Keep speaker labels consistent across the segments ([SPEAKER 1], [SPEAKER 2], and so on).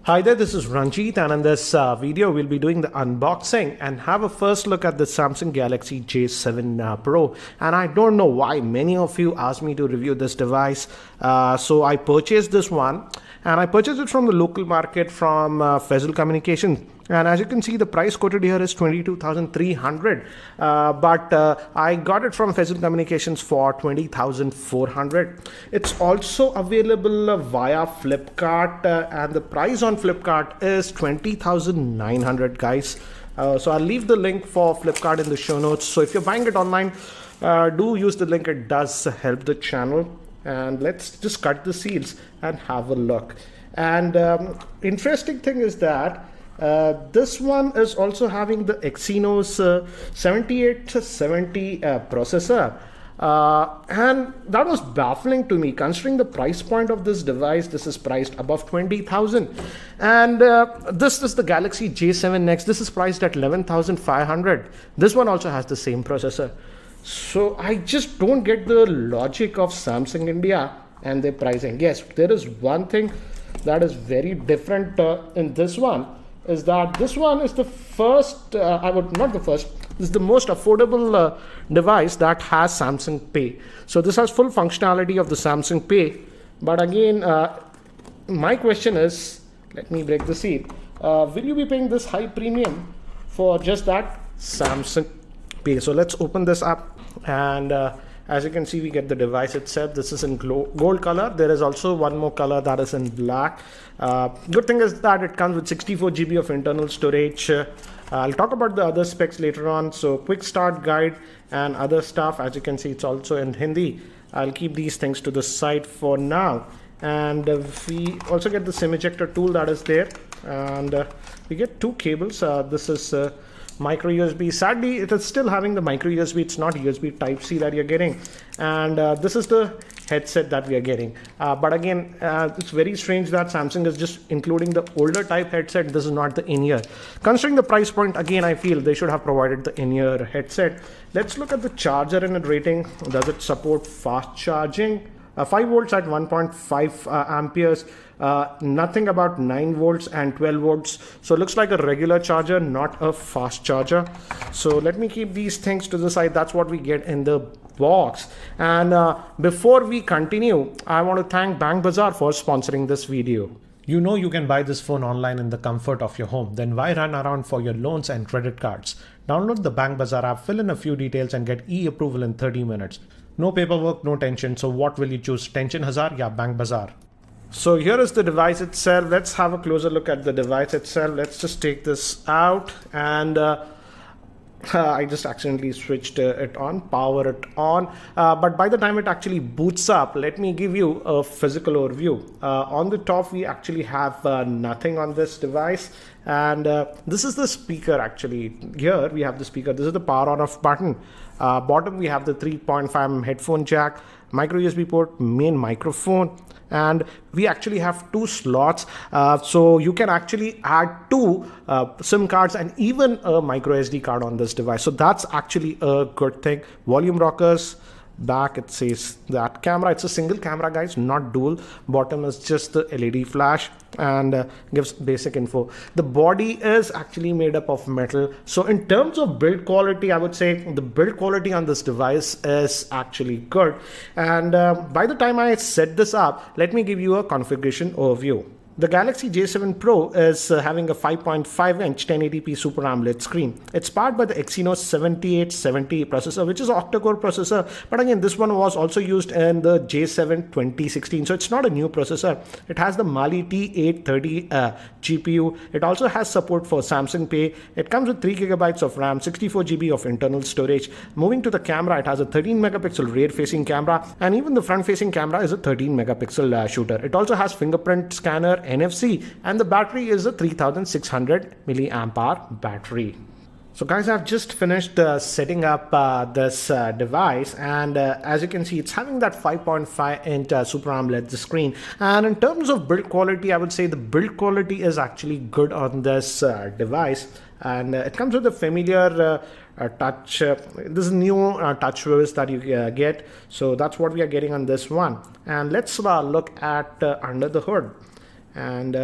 [SPEAKER 1] Hi there, this is Ranjit, and in this video we'll be doing the unboxing and have a first look at the Samsung Galaxy J7 Pro. And I don't know why many of you asked me to review this device, so I purchased this one, and I purchased it from the local market from Faisal Communications. And as you can see, the price quoted here is 22,300, but I got it from Faisal Communications for 20,400. It's also available via Flipkart, and the price on Flipkart is 20,900, guys. So I'll leave the link for Flipkart in the show notes. So if you're buying it online, do use the link. It does help the channel. And let's just cut the seals and have a look. And interesting thing is that this one is also having the Exynos 7870 processor, and that was baffling to me considering the price point of this device. This is priced above 20,000, and this is the Galaxy J7 Next. This is priced at 11,500. This one also has the same processor. So I just don't get the logic of Samsung India and their pricing. Yes, there is one thing that is very different in this one, is that this one is the first, this is the most affordable device that has Samsung Pay. So this has full functionality of the Samsung Pay. But again, my question is, let me break the seal. Will you be paying this high premium for just that Samsung Pay? So let's open this up, and as you can see, we get the device itself. This is in gold color. There is also one more color that is in black. Good thing is that it comes with 64 GB of internal storage. I'll talk about the other specs later on. So quick start guide and other stuff. As you can see, it's also in Hindi. I'll keep these things to the side for now. And we also get the SIM ejector tool that is there. And we get two cables. This is micro USB. Sadly, it is still having the micro USB. It's not USB type C that you're getting. And this is the headset that we are getting. But again, it's very strange that Samsung is just including the older type headset. This is not the in-ear. Considering the price point, again, I feel they should have provided the in-ear headset. Let's look at the charger and its rating. Does it support fast charging? 5 volts at 1.5 amperes. Nothing about 9 volts and 12 volts. So it looks like a regular charger, not a fast charger. So let me keep these things to the side. That's what we get in the box. And before we continue, I want to thank Bank Bazaar for sponsoring this video. You know you can buy this phone online in the comfort of your home. Then why run around for your loans and credit cards? Download the Bank Bazaar app, fill in a few details and get e-approval in 30 minutes. No paperwork, no tension. So what will you choose? Tension Hazar ya Bank Bazaar? So here is the device itself. Let's have a closer look at the device itself. Let's just take this out, and I just accidentally switched it on, power it on. But by the time it actually boots up, let me give you a physical overview. On the top, we actually have nothing on this device. And this is the speaker actually. Here we have the speaker. This is the power on off button. Bottom we have the 3.5mm headphone jack, micro USB port, main microphone. And we actually have two slots, so you can actually add two SIM cards and even a micro SD card on this device. So that's actually a good thing. Volume rockers. Back it says that camera, it's a single camera, guys, not dual. Bottom is just the LED flash, and gives basic info. The body is actually made up of metal. So in terms of build quality, I would say the build quality on this device is actually good. And by the time I set this up, let me give you a configuration overview. The Galaxy J7 Pro is having a 5.5-inch 1080p Super AMOLED screen. It's powered by the Exynos 7870 processor, which is an octa-core processor. But again, this one was also used in the J7 2016, so it's not a new processor. It has the Mali T830 GPU. It also has support for Samsung Pay. It comes with 3 GB of RAM, 64 GB of internal storage. Moving to the camera, it has a 13 megapixel rear-facing camera, and even the front-facing camera is a 13 megapixel shooter. It also has fingerprint scanner, NFC, and the battery is a 3600 milliamp hour battery. So guys, I've just finished setting up this device, and as you can see, it's having that 5.5-inch Super AMOLED screen. And in terms of build quality, I would say the build quality is actually good on this device. And it comes with a familiar touch. This is new touch whiz that you get. So that's what we are getting on this one. And let's look at under the hood. And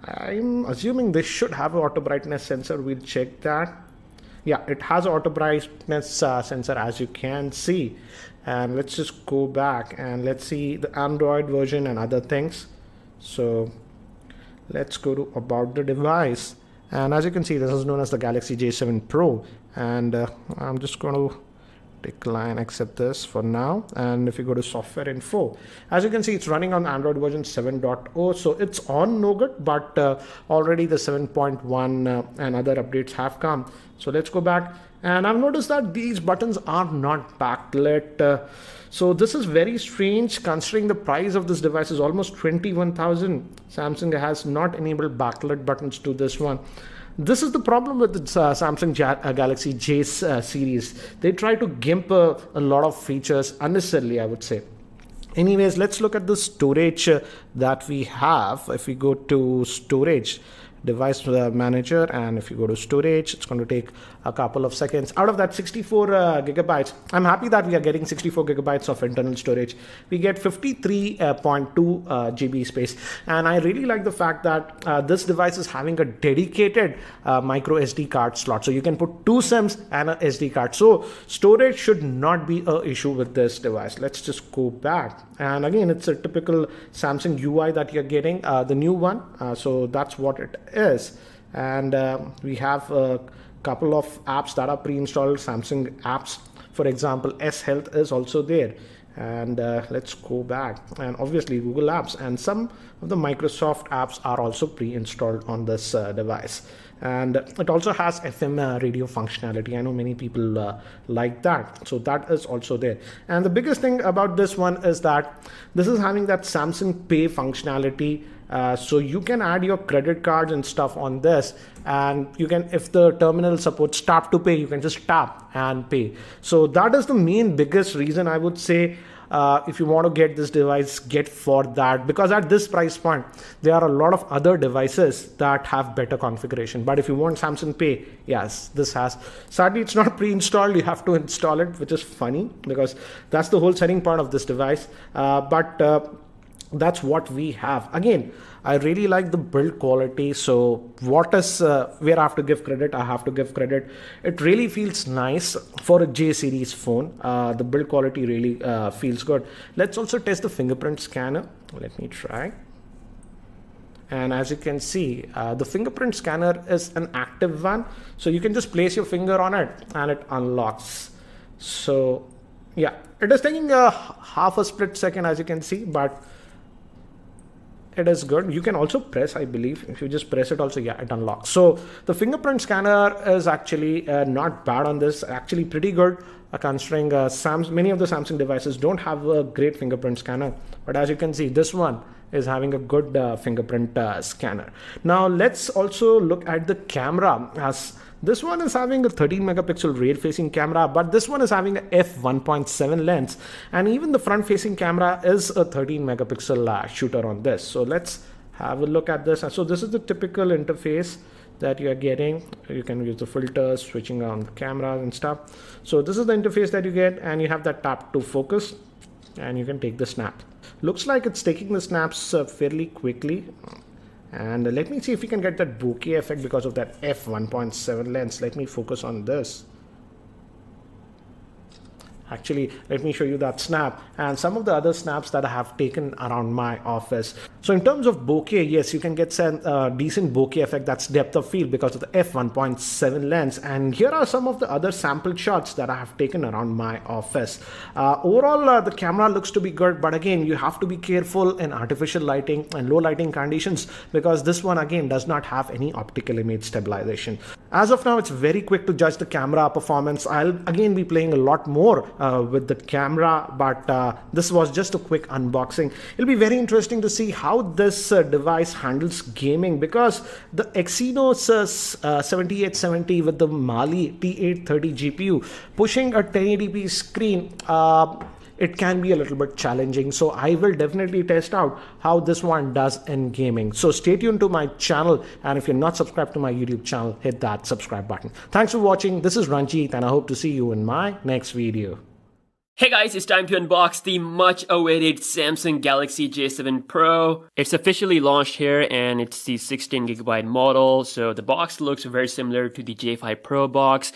[SPEAKER 1] I'm assuming this should have an auto brightness sensor. We'll check that. Yeah, it has an auto brightness sensor, as you can see. And let's just go back and let's see the Android version and other things. So let's go to about the device. And as you can see, this is known as the Galaxy J7 Pro. And I'm just going to decline, accept this for now. And if you go to software info, as you can see, it's running on Android version 7.0. So it's on Nougat, but already the 7.1 and other updates have come. So let's go back. And I've noticed that these buttons are not backlit. So this is very strange considering the price of this device is almost 21,000. Samsung has not enabled backlit buttons to this one. This is the problem with the Samsung Galaxy J series. They try to gimp a lot of features unnecessarily, I would say. Anyways, let's look at the storage that we have. If we go to storage, device manager, and if you go to storage, it's going to take a couple of seconds. Out of that 64 gigabytes, I'm happy that we are getting 64 gigabytes of internal storage. We get 53.2 GB space, and I really like the fact that this device is having a dedicated micro SD card slot, so you can put 2 SIMs and a SD card. So storage should not be an issue with this device. Let's just go back, and again, it's a typical Samsung UI that you're getting, the new one. So that's what it is. And we have a couple of apps that are pre-installed Samsung apps. For example, S Health is also there. And let's go back, and obviously Google Apps and some of the Microsoft apps are also pre-installed on this device. And it also has FM radio functionality. I know many people like that, so that is also there. And the biggest thing about this one is that this is having that Samsung Pay functionality. So you can add your credit cards and stuff on this, and you can, if the terminal supports tap to pay, you can just tap and pay. So that is the main biggest reason I would say, if you want to get this device, get for that, because at this price point there are a lot of other devices that have better configuration. But if you want Samsung Pay, yes, this has. Sadly, it's not pre-installed. You have to install it, which is funny because that's the whole setting part of this device. That's what we have. Again, I really like the build quality. So what is where I have to give credit, I have to give credit. It really feels nice for a J series phone. The build quality really feels good. Let's also test the fingerprint scanner. Let me try. And as you can see, the fingerprint scanner is an active one, so you can just place your finger on it and it unlocks. So yeah, it is taking a half a split second, as you can see, but it is good. You can also press, I believe, if you just press it also, yeah, it unlocks. So the fingerprint scanner is actually not bad on this, actually pretty good, considering many of the Samsung devices don't have a great fingerprint scanner. But as you can see, this one is having a good fingerprint scanner. Now let's also look at the camera, as this one is having a 13 megapixel rear facing camera, but this one is having a f1.7 lens, and even the front facing camera is a 13 megapixel shooter on this. So let's have a look at this. So this is the typical interface that you are getting. You can use the filters, switching on the camera and stuff. So this is the interface that you get, and you have that tap to focus, and you can take the snap. Looks like it's taking the snaps fairly quickly. And let me see if we can get that bokeh effect because of that f1.7 lens. Let me focus on this. Actually, let me show you that snap and some of the other snaps that I have taken around my office. So in terms of bokeh, yes, you can get some decent bokeh effect, that's depth of field, because of the f1.7 lens. And here are some of the other sample shots that I have taken around my office. Overall, the camera looks to be good, but again, you have to be careful in artificial lighting and low lighting conditions, because this one again does not have any optical image stabilization. As of now, it's very quick to judge the camera performance. I'll again be playing a lot more with the camera, but this was just a quick unboxing. It'll be very interesting to see how this device handles gaming, because the Exynos 7870 with the Mali T830 GPU pushing a 1080p screen, it can be a little bit challenging. So I will definitely test out how this one does in gaming. So stay tuned to my channel, and if you're not subscribed to my YouTube channel, hit that subscribe button. Thanks for watching. This is Ranjit, and I hope to see you in my next video.
[SPEAKER 2] Hey guys, it's time to unbox the much awaited Samsung Galaxy J7 Pro. It's officially launched here and it's the 16GB model. So the box looks very similar to the J5 Pro box,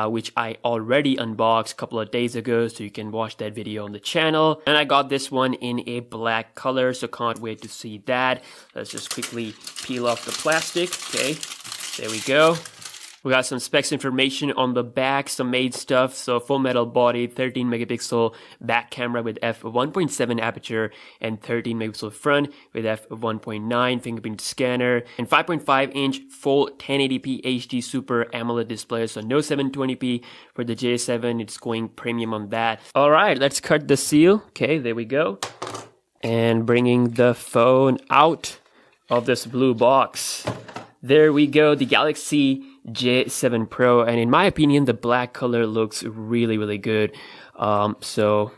[SPEAKER 2] which I already unboxed a couple of days ago. So you can watch that video on the channel. And I got this one in a black color, so can't wait to see that. Let's just quickly peel off the plastic. Okay, there we go. We got some specs information on the back, some made stuff. So full metal body, 13 megapixel back camera with f1.7 aperture and 13 megapixel front with f1.9 fingerprint scanner, and 5.5 inch full 1080p HD Super AMOLED display. So no 720p for the J7. It's going premium on that. All right, let's cut the seal. Okay, there we go. And bringing the phone out of this blue box. There we go, the Galaxy J7 Pro, and in my opinion, the black color looks really good. So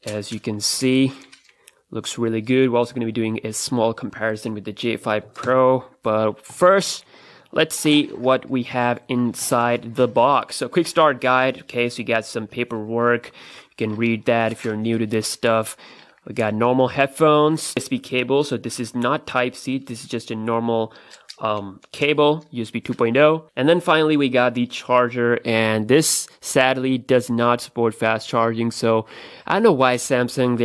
[SPEAKER 2] as you can see, looks really good. We're also going to be doing a small comparison with the J5 Pro, but first, let's see what we have inside the box. So quick start guide. Okay, so you got some paperwork. You can read that if you're new to this stuff. We got normal headphones, USB cable. So this is not Type-C. This is just a normal cable, USB 2.0. And then finally we got the charger, and this sadly does not support fast charging. So I don't know why Samsung,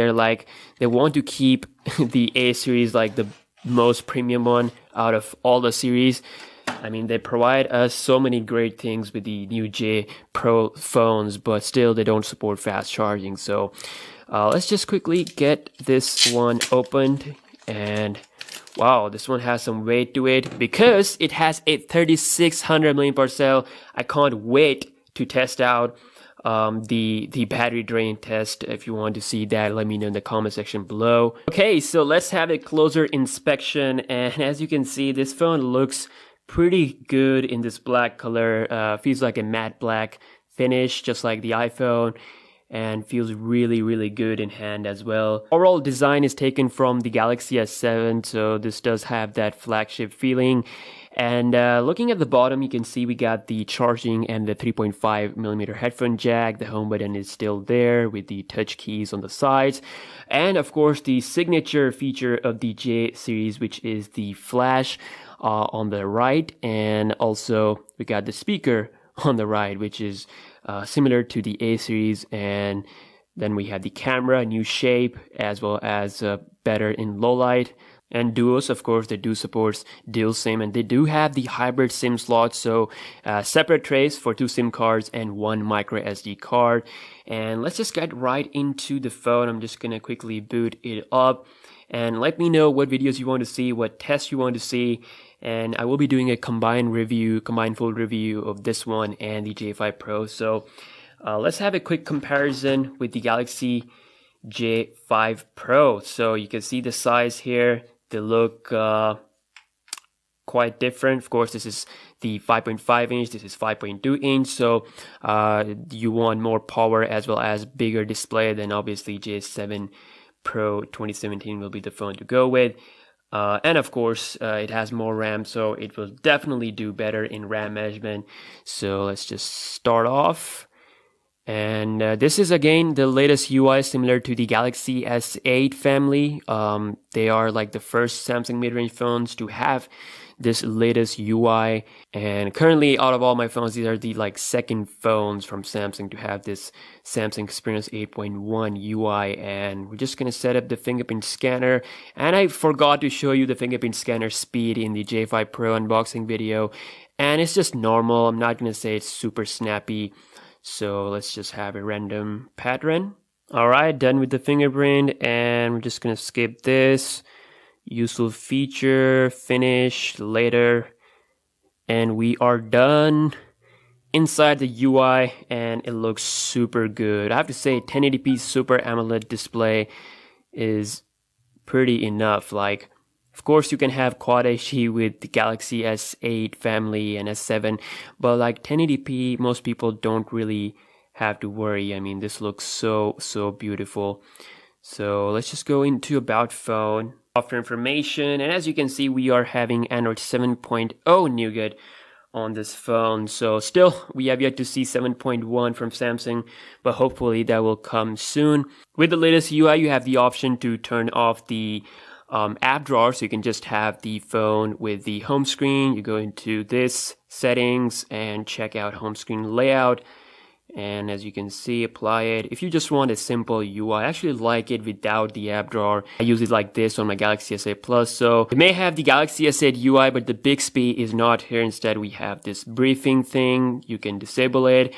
[SPEAKER 2] they want to keep the A series like the most premium one out of all the series. I mean, they provide us so many great things with the new J Pro phones, but still they don't support fast charging. So let's just quickly get this one opened. And wow, this one has some weight to it because it has a 3600 mAh cell. I can't wait to test out the battery drain test. If you want to see that, let me know in the comment section below. Okay, so let's have a closer inspection. And as you can see, this phone looks pretty good in this black color. Feels like a matte black finish, just like the iPhone, and feels really good in hand as well. Overall design is taken from the Galaxy S7, so this does have that flagship feeling. And looking at the bottom, you can see we got the charging and the 3.5mm headphone jack. The home button is still there with the touch keys on the sides. And of course, the signature feature of the J series, which is the flash on the right. And also we got the speaker on the right, which is similar to the A series. And then we have the camera, new shape, as well as better in low light. And duos, of course, they do support dual SIM, and they do have the hybrid SIM slot, so separate trays for 2 SIM cards and 1 micro SD card. And let's just get right into the phone. I'm just gonna quickly boot it up, and let me know what videos you want to see, what tests you want to see. And I will be doing a combined full review of this one and the J5 Pro. So let's have a quick comparison with the Galaxy J5 Pro. So you can see the size here. They look quite different. Of course, this is the 5.5 inch, this is 5.2 inch. So you want more power as well as bigger display, then obviously J7 Pro 2017 will be the phone to go with. And of course, it has more RAM, so it will definitely do better in RAM management. So let's just start off. And this is again the latest UI, similar to the Galaxy S8 family. They are like the first Samsung mid-range phones to have this latest UI. And currently, out of all my phones, these are the like second phones from Samsung to have this Samsung Experience 8.1 UI. And we're just gonna set up the fingerprint scanner. And I forgot to show you the fingerprint scanner speed in the J5 Pro unboxing video. And it's just normal. I'm not gonna say it's super snappy. So let's just have a random pattern. Alright, done with the fingerprint, and we're just gonna skip this. Useful feature, finish, later, and we are done inside the UI, and it looks super good. I have to say 1080p Super AMOLED display is pretty enough. Like, of course you can have Quad HD with the Galaxy S8 family and S7, but like 1080p, most people don't really have to worry. I mean, this looks so beautiful. So let's just go into about phone, software information, and as you can see, we are having Android 7.0 Nougat on this phone. So still, we have yet to see 7.1 from Samsung, but hopefully that will come soon. With the latest UI, you have the option to turn off the app drawer, so you can just have the phone with the home screen. You go into this settings and check out home screen layout. And as you can see, apply it. If you just want a simple UI, I actually like it without the app drawer. I use it like this on my Galaxy S8 Plus. So it may have the Galaxy S8 UI, but the Bixby is not here. Instead, we have this briefing thing. You can disable it.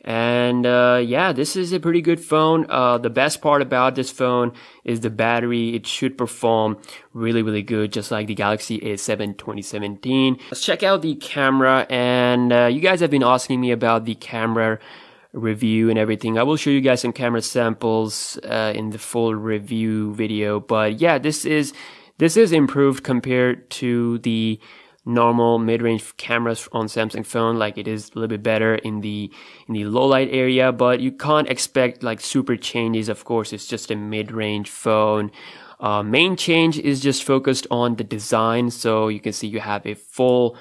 [SPEAKER 2] And yeah, this is a pretty good phone. The best part about this phone is the battery. It should perform really good, just like the Galaxy A7 2017. Let's check out the camera. And you guys have been asking me about the camera review and everything. I will show you guys some camera samples in the full review video. But yeah, this is improved compared to the normal mid-range cameras on Samsung phone. Like, it is a little bit better in the low light area, but you can't expect like super changes. Of course, it's just a mid-range phone. Main change is just focused on the design. So you can see you have a full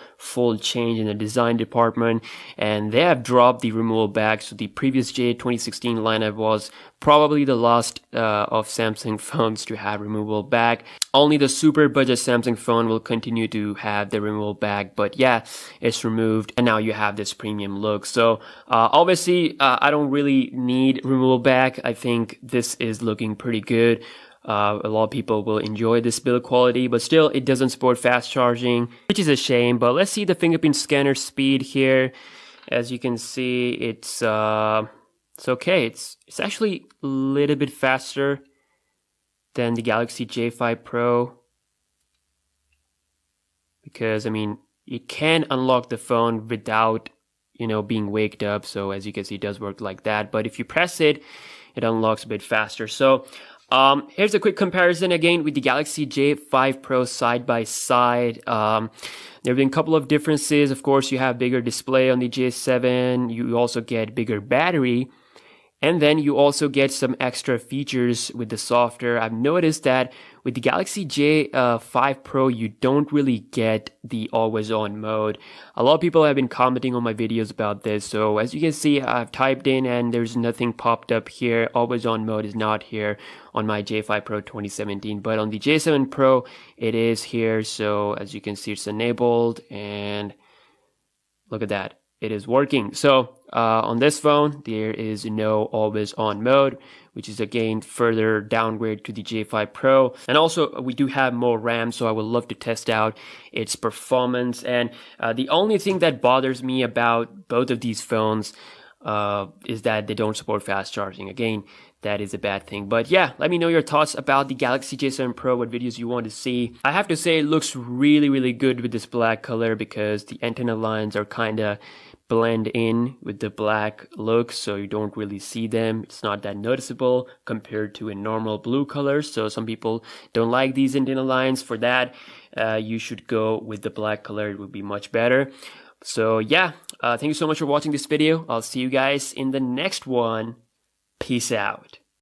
[SPEAKER 2] change in the design department, and they have dropped the removable bag. So the previous J 2016 lineup was probably the last of Samsung phones to have removable bag. Only the super budget Samsung phone will continue to have the removable bag, but yeah, it's removed, and now you have this premium look. So obviously, I don't really need removable bag. I think this is looking pretty good. A lot of people will enjoy this build quality, but still, it doesn't support fast charging, which is a shame. But let's see the fingerprint scanner speed here. As you can see, it's okay. It's actually a little bit faster than the Galaxy J5 Pro, because I mean, it can unlock the phone without, you know, being waked up. So as you can see, it does work like that. But if you press it, it unlocks a bit faster. So here's a quick comparison again with the Galaxy J5 Pro side by side. There have been a couple of differences. Of course, you have bigger display on the J7. You also get bigger battery. And then you also get some extra features with the software. I've noticed that with the Galaxy J5 Pro, you don't really get the always on mode. A lot of people have been commenting on my videos about this. So as you can see, I've typed in and there's nothing popped up here. Always on mode is not here on my J5 Pro 2017, but on the J7 Pro, it is here. So as you can see, it's enabled, and look at that. It is working. So on this phone, there is no always on mode, which is again further downgrade to the J5 Pro. And also we do have more RAM, so I would love to test out its performance. And the only thing that bothers me about both of these phones is that they don't support fast charging. Again, that is a bad thing. But yeah, let me know your thoughts about the Galaxy J7 Pro, what videos you want to see. I have to say it looks really good with this black color, because the antenna lines are kind of blend in with the black look, so you don't really see them. It's not that noticeable compared to a normal blue color. So some people don't like these antenna lines. For that, you should go with the black color. It would be much better. So yeah, thank you so much for watching this video. I'll see you guys in the next one. Peace out.